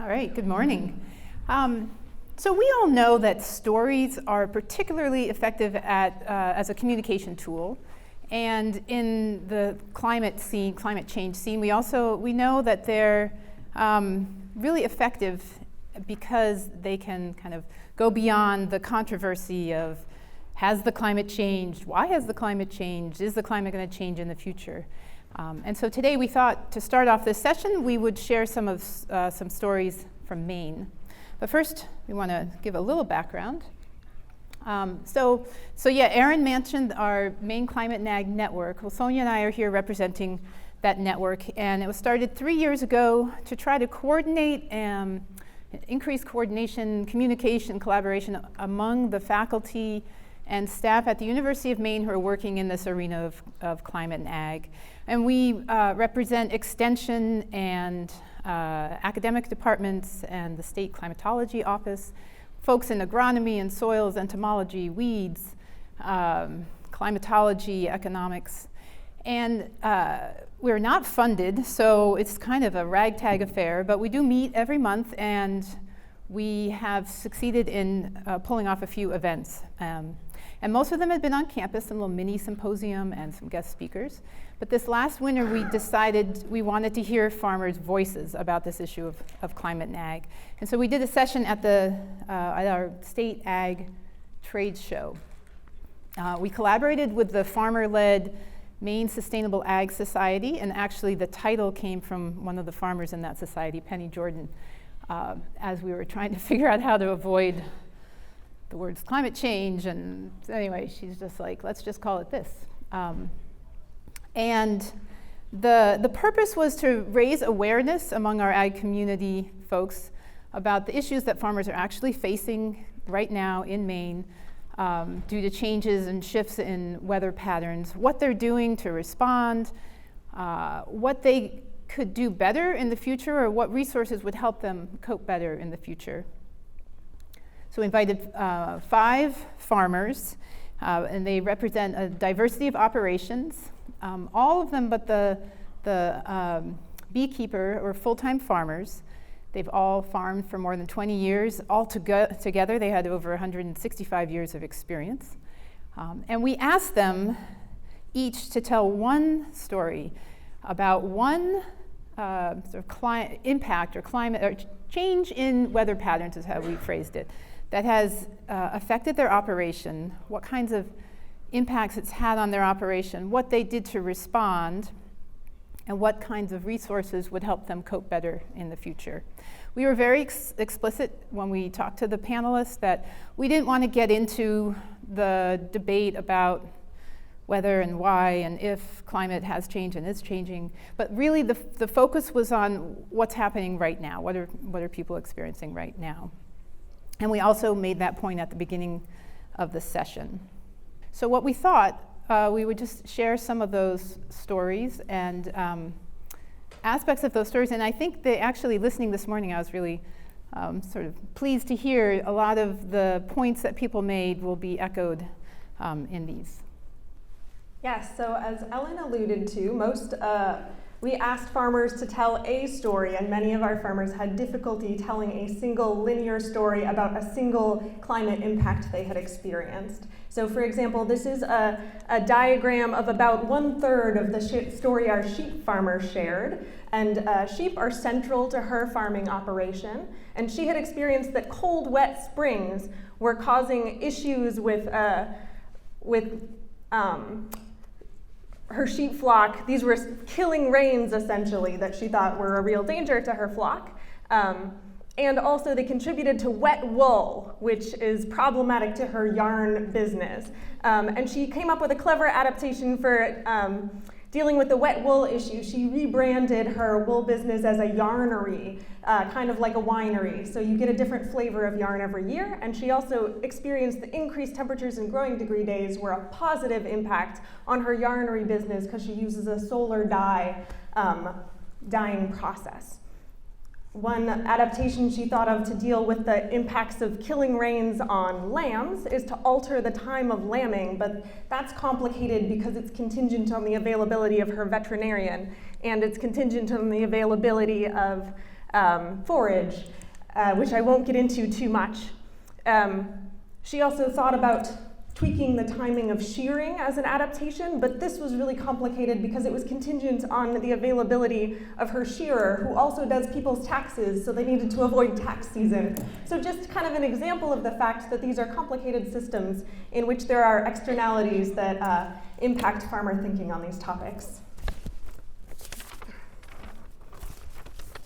All right, good morning. So we all know that stories are particularly effective as a communication tool. And in the climate change scene, we know that they're really effective because they can kind of go beyond the controversy of, has the climate changed? Why has the climate changed? Is the climate going to change in the future? And so today we thought to start off this session, we would share some stories from Maine. But first, we want to give a little background. So Erin mentioned our Maine Climate and Ag Network. Well, Sonia and I are here representing that network, and it was started 3 years ago to try to coordinate increase coordination, communication, collaboration among the faculty and staff at the University of Maine who are working in this arena of climate and ag. And we represent extension and academic departments and the state climatology office, folks in agronomy and soils, entomology, weeds, climatology, economics. And we're not funded, so it's kind of a ragtag affair, but we do meet every month, and we have succeeded in pulling off a few events. And most of them have been on campus, some little mini symposium and some guest speakers. But this last winter, we decided we wanted to hear farmers' voices about this issue of climate and ag. And so we did a session at our state ag trade show. We collaborated with the farmer-led Maine Sustainable Ag Society, and actually the title came from one of the farmers in that society, Penny Jordan, as we were trying to figure out how to avoid the words climate change. And anyway, she's just like, let's just call it this. And the purpose was to raise awareness among our ag community folks about the issues that farmers are actually facing right now in Maine due to changes and shifts in weather patterns, what they're doing to respond, what they could do better in the future, or what resources would help them cope better in the future. So we invited 5 farmers, and they represent a diversity of operations. All of them but the Beekeeper, or full-time farmers. They've all farmed for more than 20 years. All together, they had over 165 years of experience. And we asked them each to tell one story about one sort of impact or climate or change in weather patterns, is how we phrased it, that has affected their operation, what kinds of impacts it's had on their operation, what they did to respond, and what kinds of resources would help them cope better in the future. We were very explicit when we talked to the panelists that we didn't want to get into the debate about whether and why and if climate has changed and is changing, but really the focus was on what's happening right now, what are people experiencing right now. And we also made that point at the beginning of the session. So what we thought, we would just share some of those stories and aspects of those stories. And I think that actually listening this morning, I was really sort of pleased to hear a lot of the points that people made will be echoed in these. Yes, so as Ellen alluded to, we asked farmers to tell a story, and many of our farmers had difficulty telling a single linear story about a single climate impact they had experienced. So for example, this is a diagram of about 1/3 of the story our sheep farmer shared. And sheep are central to her farming operation. And she had experienced that cold, wet springs were causing issues with her sheep flock. These were killing rains, essentially, that she thought were a real danger to her flock. And also they contributed to wet wool, which is problematic to her yarn business. And she came up with a clever adaptation for dealing with the wet wool issue. She rebranded her wool business as a yarnery, kind of like a winery. So you get a different flavor of yarn every year. And she also experienced the increased temperatures and growing degree days were a positive impact on her yarnery business because she uses a solar dyeing process. One adaptation she thought of to deal with the impacts of killing rains on lambs is to alter the time of lambing, but that's complicated because it's contingent on the availability of her veterinarian, and it's contingent on the availability of forage, which I won't get into too much. She also thought about tweaking the timing of shearing as an adaptation, but this was really complicated because it was contingent on the availability of her shearer, who also does people's taxes, so they needed to avoid tax season. So just kind of an example of the fact that these are complicated systems in which there are externalities that impact farmer thinking on these topics.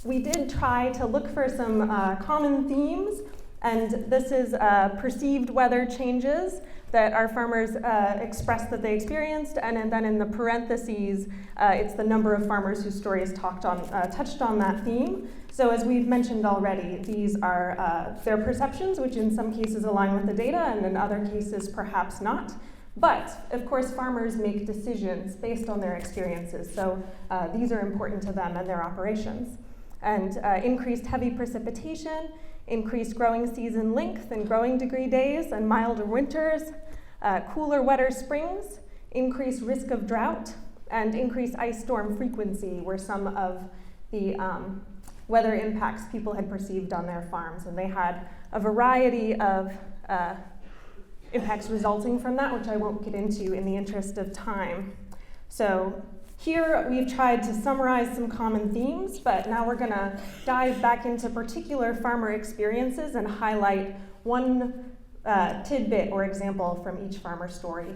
We did try to look for some common themes, and this is perceived weather changes that our farmers expressed that they experienced, and then in the parentheses, it's the number of farmers whose stories touched on that theme. So as we've mentioned already, these are their perceptions, which in some cases align with the data, and in other cases perhaps not. But, of course, farmers make decisions based on their experiences, so these are important to them and their operations. And increased heavy precipitation, increased growing season length and growing degree days and milder winters, cooler, wetter springs, increased risk of drought, and increased ice storm frequency were some of the weather impacts people had perceived on their farms. And they had a variety of impacts resulting from that, which I won't get into in the interest of time. So here we've tried to summarize some common themes, but now we're going to dive back into particular farmer experiences and highlight one tidbit or example from each farmer story.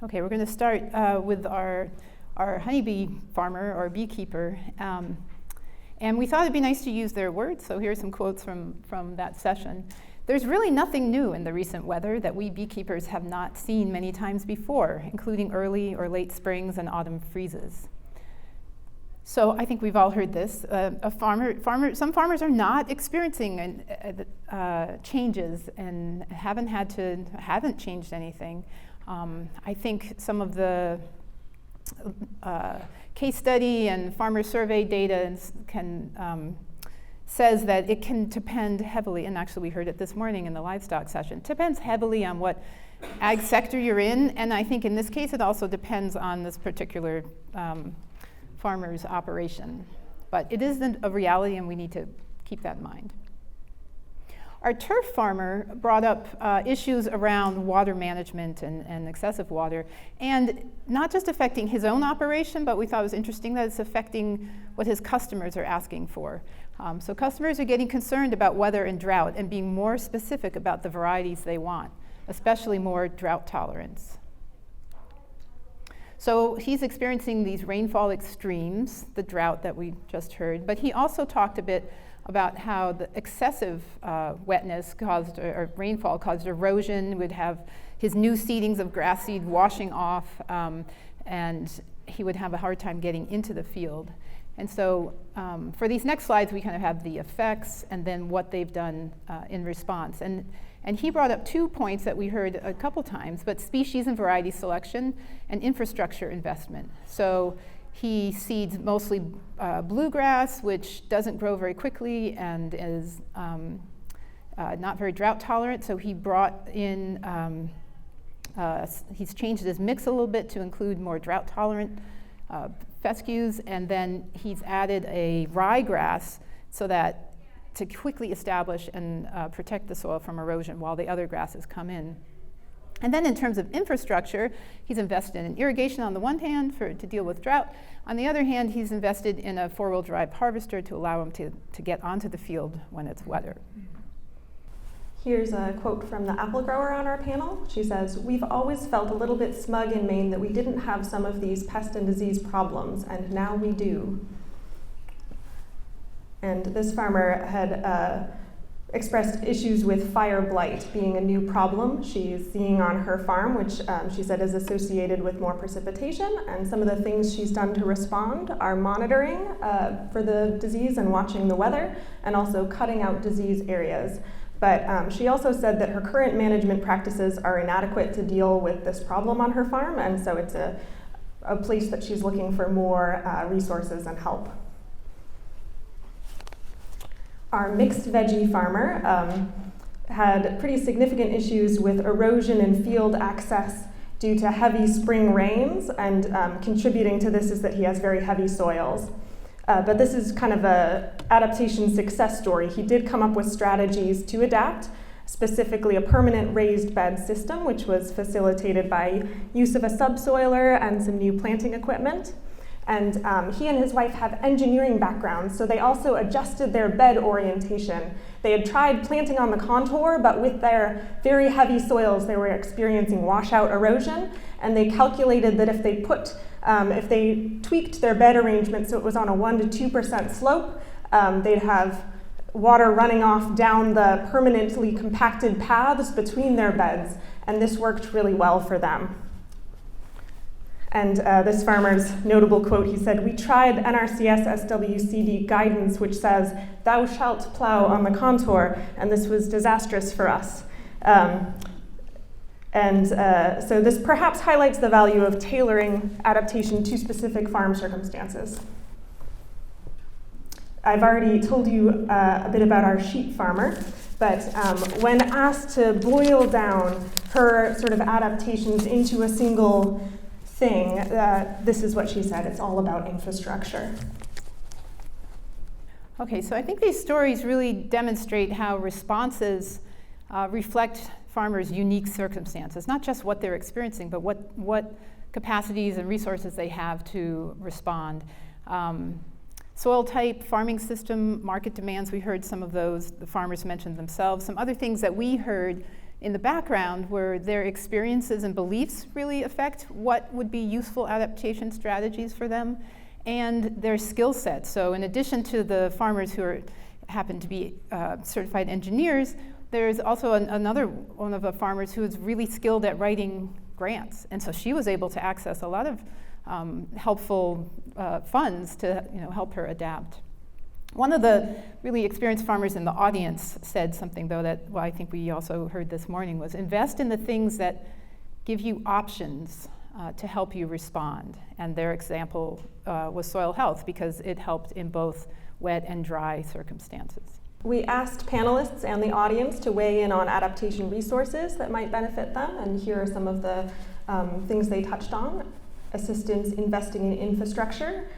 Okay, we're going to start with our honeybee farmer or beekeeper. And we thought it'd be nice to use their words, so here's some quotes from that session. There's really nothing new in the recent weather that we beekeepers have not seen many times before, including early or late springs and autumn freezes. So I think we've all heard this. Some farmers are not experiencing changes and haven't changed anything. I think some of the case study and farmer survey data says that it can depend heavily, and actually we heard it this morning in the livestock session, depends heavily on what ag sector you're in, and I think in this case it also depends on this particular farmer's operation. But it is a reality and we need to keep that in mind. Our turf farmer brought up issues around water management and excessive water, and not just affecting his own operation, but we thought it was interesting that it's affecting what his customers are asking for. So customers are getting concerned about weather and drought and being more specific about the varieties they want, especially more drought tolerance. So he's experiencing these rainfall extremes, the drought that we just heard, but he also talked a bit about how the excessive wetness caused, or rainfall caused erosion, would have his new seedings of grass seed washing off, and he would have a hard time getting into the field. And so for these next slides, we kind of have the effects and then what they've done in response. And he brought up 2 points that we heard a couple times, but species and variety selection and infrastructure investment. So he seeds mostly bluegrass, which doesn't grow very quickly and is not very drought tolerant. So he brought in, he's changed his mix a little bit to include more drought tolerant fescues, and then he's added a ryegrass so that to quickly establish and protect the soil from erosion while the other grasses come in. And then in terms of infrastructure, he's invested in irrigation on the one hand to deal with drought. On the other hand, he's invested in a four-wheel drive harvester to allow him to get onto the field when it's wetter. Here's a quote from the apple grower on our panel. She says, "We've always felt a little bit smug in Maine that we didn't have some of these pest and disease problems, and now we do." And this farmer had expressed issues with fire blight being a new problem she's seeing on her farm, which she said is associated with more precipitation. And some of the things she's done to respond are monitoring for the disease and watching the weather, and also cutting out disease areas. But she also said that her current management practices are inadequate to deal with this problem on her farm, and so it's a place that she's looking for more resources and help. Our mixed veggie farmer had pretty significant issues with erosion and field access due to heavy spring rains, and contributing to this is that he has very heavy soils. But this is kind of a adaptation success story. He did come up with strategies to adapt, specifically a permanent raised bed system, which was facilitated by use of a subsoiler and some new planting equipment. And he and his wife have engineering backgrounds, so they also adjusted their bed orientation. They had tried planting on the contour, but with their very heavy soils, they were experiencing washout erosion, and they calculated that if they tweaked their bed arrangement so it was on a 1% to 2% slope, they'd have water running off down the permanently compacted paths between their beds, and this worked really well for them. And this farmer's notable quote, he said, "We tried NRCS SWCD guidance, which says, 'Thou shalt plow on the contour,' and this was disastrous for us." So this perhaps highlights the value of tailoring adaptation to specific farm circumstances. I've already told you a bit about our sheep farmer, but when asked to boil down her sort of adaptations into a single thing, this is what she said: it's all about infrastructure. Okay, so I think these stories really demonstrate how responses reflect farmers' unique circumstances, not just what they're experiencing, but what capacities and resources they have to respond. Soil type, farming system, market demands, we heard some of those. The farmers mentioned themselves. Some other things that we heard in the background were their experiences and beliefs really affect what would be useful adaptation strategies for them, and their skill set. So in addition to the farmers who happen to be certified engineers, there's also another one of the farmers who is really skilled at writing grants, and so she was able to access a lot of helpful funds to help her adapt. One of the really experienced farmers in the audience said something, though, that I think we also heard this morning, was invest in the things that give you options to help you respond. And their example was soil health, because it helped in both wet and dry circumstances. We asked panelists and the audience to weigh in on adaptation resources that might benefit them, and here are some of the things they touched on. Assistance investing in infrastructure,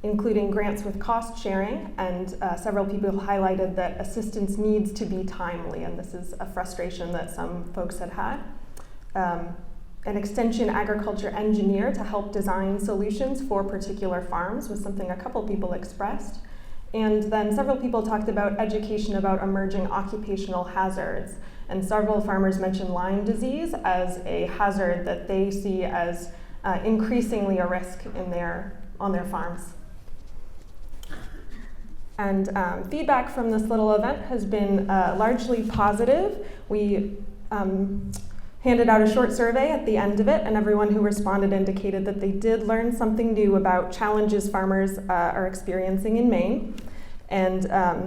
including grants with cost sharing, and several people highlighted that assistance needs to be timely, and this is a frustration that some folks had had. An extension agriculture engineer to help design solutions for particular farms was something a couple people expressed. And then several people talked about education about emerging occupational hazards, and several farmers mentioned Lyme disease as a hazard that they see as increasingly a risk on their farms. And feedback from this little event has been largely positive. We handed out a short survey at the end of it, and everyone who responded indicated that they did learn something new about challenges farmers are experiencing in Maine. And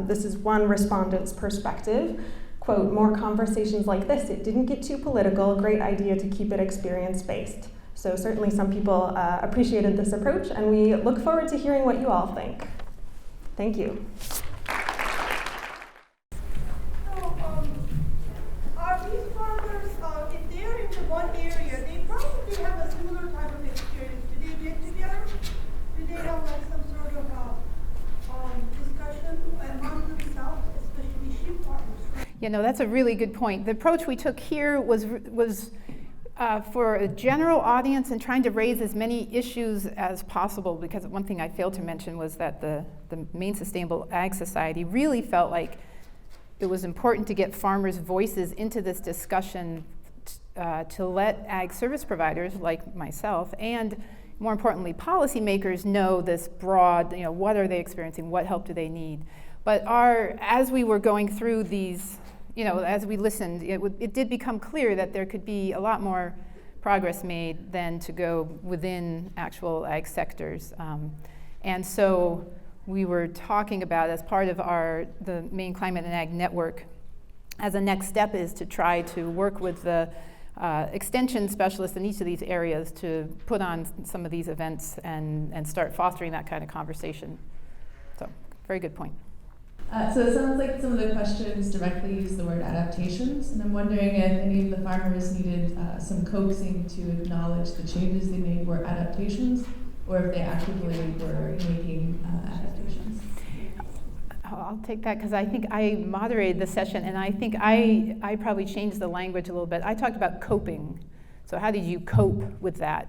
this is one respondent's perspective. Quote, "More conversations like this. It didn't get too political. Great idea to keep it experience-based." So certainly some people appreciated this approach, and we look forward to hearing what you all think. Thank you. Are these farmers, if they're in one area, they probably have a similar type of experience. Do they get together? Do they have like some sort of discussion among themselves, especially sheep farmers? Yeah, no, that's a really good point. The approach we took here was for a general audience and trying to raise as many issues as possible, because one thing I failed to mention was that the Maine Sustainable Ag Society really felt like it was important to get farmers' voices into this discussion to let ag service providers like myself, and more importantly policymakers, know this broad, what are they experiencing, what help do they need. But as we were going through these, as we listened, it did become clear that there could be a lot more progress made than to go within actual ag sectors. And so we were talking about, as part of the Maine Climate and Ag Network, as a next step is to try to work with the extension specialists in each of these areas to put on some of these events and start fostering that kind of conversation. So, very good point. So it sounds like some of the questions directly use the word adaptations, and I'm wondering if any of the farmers needed some coaxing to acknowledge the changes they made were adaptations, or if they actively were making adaptations. I'll take that because I think I moderated the session, and I think I probably changed the language a little bit. I talked about coping. So how did you cope with that?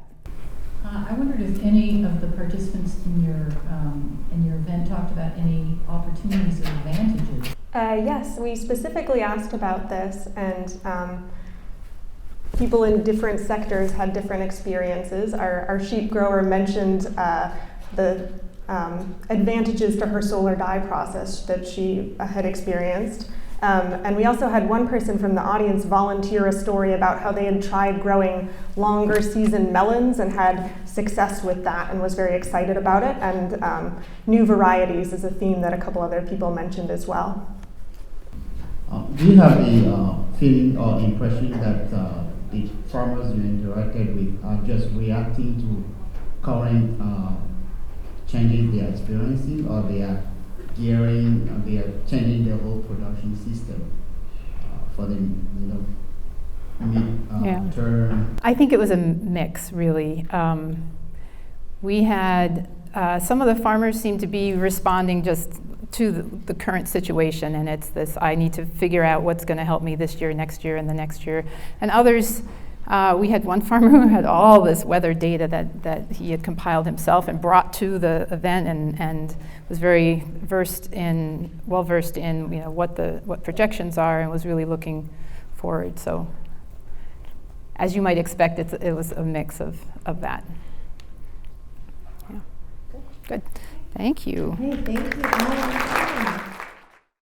I wondered if any of the participants in your event talked about any opportunities or advantages. Yes, we specifically asked about this, and people in different sectors had different experiences. Our sheep grower mentioned the advantages to her solar dye process that she had experienced. And we also had one person from the audience volunteer a story about how they had tried growing longer season melons and had success with that and was very excited about it. And new varieties is a theme that a couple other people mentioned as well. Do you have the feeling or impression that the farmers you interacted with are just reacting to current changes they are experiencing, or they are they are changing their whole production system for the mid-term? I think it was a mix, really. We had some of the farmers seemed to be responding just to the current situation, and it's this, I need to figure out what's going to help me this year, next year, and the next year. And others, we had one farmer who had all this weather data that he had compiled himself and brought to the event, and was very well versed in what projections are, and was really looking forward. So, as you might expect, it was a mix of that. Yeah. Good. Thank you. Hey, thank you all.